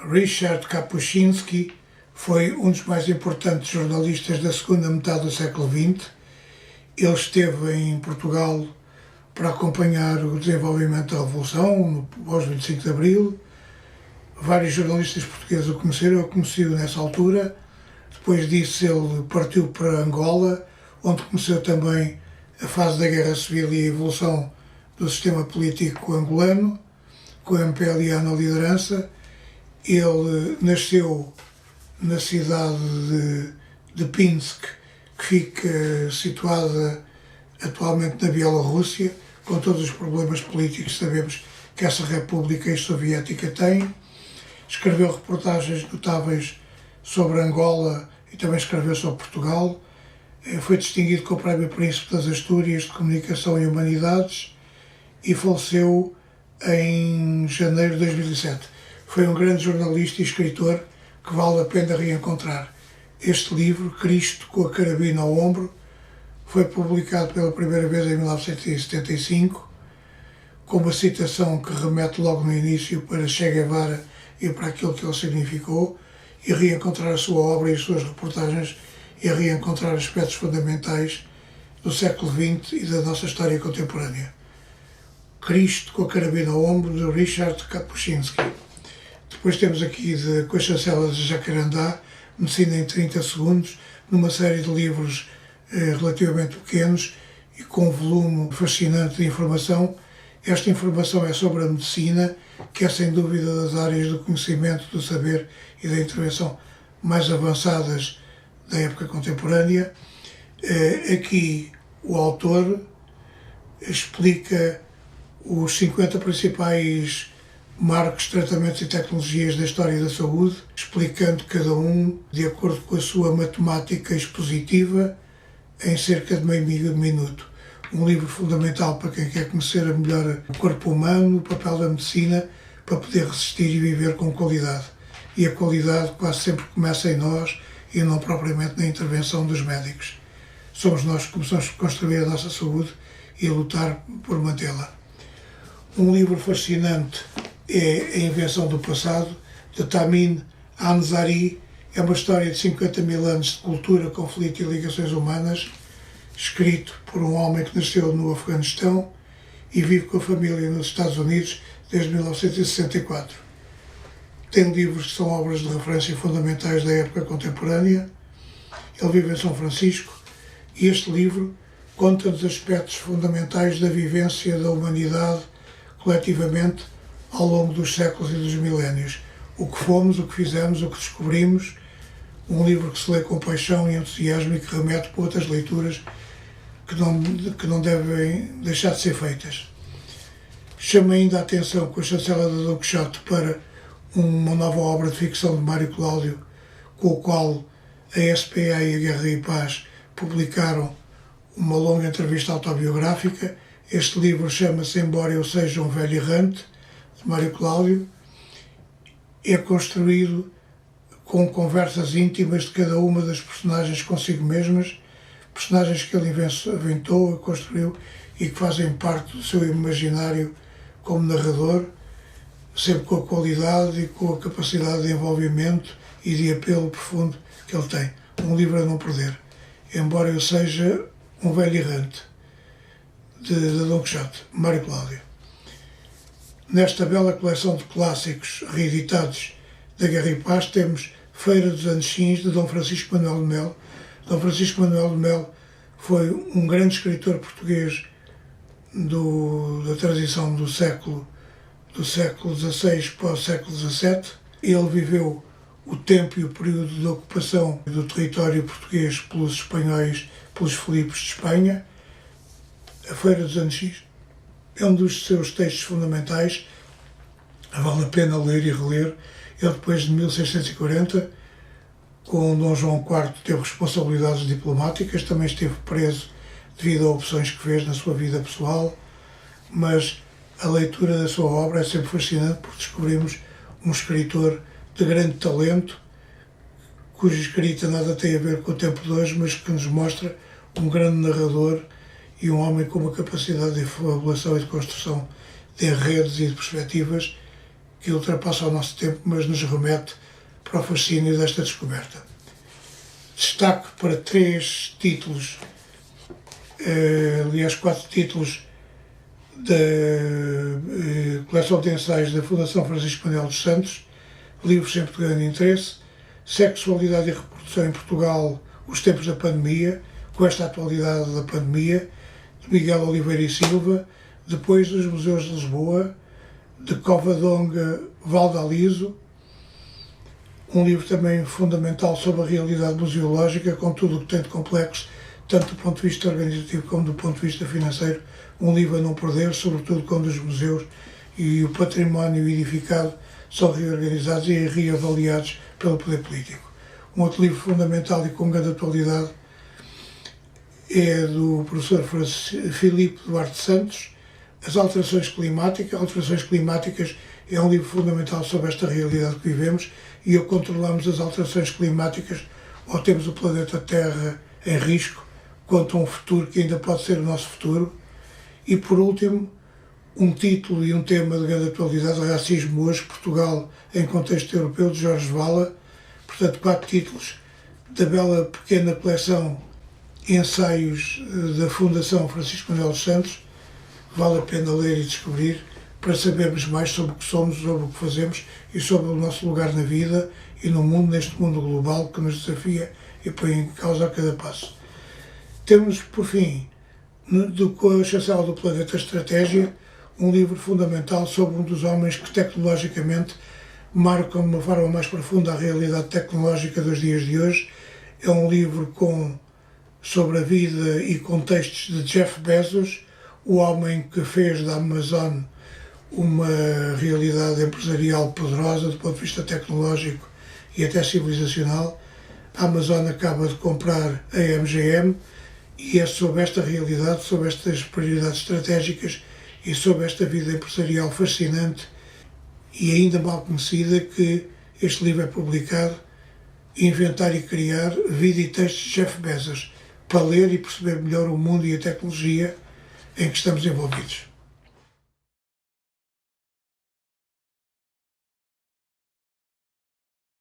Ryszard Kapuscinski foi um dos mais importantes jornalistas da segunda metade do século XX. Ele esteve em Portugal para acompanhar o desenvolvimento da Revolução, pós 25 de Abril. Vários jornalistas portugueses o conheceram, eu conheci-o nessa altura. Depois disso ele partiu para Angola, onde conheceu também a fase da Guerra Civil e a evolução do sistema político angolano, com a MPLA na liderança. Ele nasceu na cidade de Pinsk, que fica situada atualmente na Bielorrússia, com todos os problemas políticos que sabemos que essa república ex-soviética tem. Escreveu reportagens notáveis sobre Angola e também escreveu sobre Portugal. Foi distinguido com o Prémio Príncipe das Astúrias de Comunicação e Humanidades e faleceu em janeiro de 2007. Foi um grande jornalista e escritor que vale a pena reencontrar. Este livro, Cristo com a Carabina ao Ombro, foi publicado pela primeira vez em 1975, com uma citação que remete logo no início para Che Guevara e para aquilo que ele significou, e reencontrar a sua obra e as suas reportagens e reencontrar aspectos fundamentais do século XX e da nossa história contemporânea. Cristo com a Carabina ao Ombro, de Ryszard Kapuscinski. Depois temos aqui com as chancelas de Jacarandá, Medicina em 30 segundos, numa série de livros relativamente pequenos e com um volume fascinante de informação. Esta informação é sobre a medicina, que é sem dúvida das áreas do conhecimento, do saber e da intervenção mais avançadas da época contemporânea. Aqui o autor explica os 50 principais marcos, tratamentos e tecnologias da história da saúde, explicando cada um de acordo com a sua matemática expositiva em cerca de meio minuto. Um livro fundamental para quem quer conhecer melhor o corpo humano, o papel da medicina, para poder resistir e viver com qualidade. E a qualidade quase sempre começa em nós e não propriamente na intervenção dos médicos. Somos nós que começamos a construir a nossa saúde e a lutar por mantê-la. Um livro fascinante é A Invenção do Passado, de Tamin Ansari. É uma história de 50 mil anos de cultura, conflito e ligações humanas, escrito por um homem que nasceu no Afeganistão e vive com a família nos Estados Unidos desde 1964. Tem livros que são obras de referência fundamentais da época contemporânea. Ele vive em São Francisco e este livro conta-nos aspectos fundamentais da vivência da humanidade coletivamente ao longo dos séculos e dos milénios. O que fomos, o que fizemos, o que descobrimos. Um livro que se lê com paixão e entusiasmo e que remete para outras leituras que não devem deixar de ser feitas. Chama ainda a atenção com a chancela de Don Quixote para uma nova obra de ficção de Mário Cláudio, com o qual a SPA e a Guerra e Paz publicaram uma longa entrevista autobiográfica. Este livro chama-se Embora Eu Seja um Velho Errante, de Mário Cláudio. É construído com conversas íntimas de cada uma das personagens consigo mesmas, personagens que ele inventou, construiu e que fazem parte do seu imaginário como narrador, sempre com a qualidade e com a capacidade de envolvimento e de apelo profundo que ele tem. Um livro a não perder. Embora Eu Seja um Velho Errante, de Don Quixote, Mário Cláudio. Nesta bela coleção de clássicos reeditados da Guerra e Paz temos Feira dos Anchins, de Dom Francisco Manuel de Melo. Dom Francisco Manuel de Melo foi um grande escritor português da transição do século XVI para o século XVII. Ele viveu o tempo e o período de ocupação do território português pelos espanhóis, pelos Filipes de Espanha. A Feira dos Anchins é um dos seus textos fundamentais, vale a pena ler e reler. Ele, depois de 1640, com Dom João IV, teve responsabilidades diplomáticas, também esteve preso devido a opções que fez na sua vida pessoal, mas a leitura da sua obra é sempre fascinante porque descobrimos um escritor de grande talento, cuja escrita nada tem a ver com o tempo de hoje, mas que nos mostra um grande narrador e um homem com uma capacidade de fabulação e de construção de enredos e de perspectivas que ultrapassa o nosso tempo, mas nos remete para o fascínio desta descoberta. Destaque para 3 títulos, aliás 4 títulos da coleção de ensaios da Fundação Francisco Manuel dos Santos, livros sempre de grande interesse: Sexualidade e Reprodução em Portugal, os tempos da pandemia, com esta atualidade da pandemia, de Miguel Oliveira e Silva. Depois, os Museus de Lisboa, de Covadonga Valdalizo, um livro também fundamental sobre a realidade museológica, com tudo o que tem de complexo, tanto do ponto de vista organizativo como do ponto de vista financeiro, um livro a não perder, sobretudo quando os museus e o património edificado são reorganizados e reavaliados pelo poder político. Um outro livro fundamental e com grande atualidade é do professor Filipe Duarte Santos, As Alterações Climáticas. Alterações Climáticas é um livro fundamental sobre esta realidade que vivemos, e ou controlamos as alterações climáticas ou temos o planeta Terra em risco quanto a um futuro que ainda pode ser o nosso futuro. E por último, um título e um tema de grande atualidade: Racismo hoje, Portugal em contexto europeu, de Jorge Vala. Portanto, 4 títulos da bela pequena coleção Ensaios da Fundação Francisco Manuel dos Santos. Vale a pena ler e descobrir, para sabermos mais sobre o que somos, sobre o que fazemos e sobre o nosso lugar na vida e no mundo, neste mundo global que nos desafia e põe em causa a cada passo. Temos, por fim, com a chancela do Planeta Estratégia, um livro fundamental sobre um dos homens que tecnologicamente marcam de uma forma mais profunda a realidade tecnológica dos dias de hoje. É um livro sobre a vida e contextos de Jeff Bezos, o homem que fez da Amazon uma realidade empresarial poderosa do ponto de vista tecnológico e até civilizacional. A Amazon acaba de comprar a MGM e é sobre esta realidade, sobre estas prioridades estratégicas e sobre esta vida empresarial fascinante e ainda mal conhecida que este livro é publicado: Inventar e Criar, Vida e Textos de Jeff Bezos, para ler e perceber melhor o mundo e a tecnologia em que estamos envolvidos.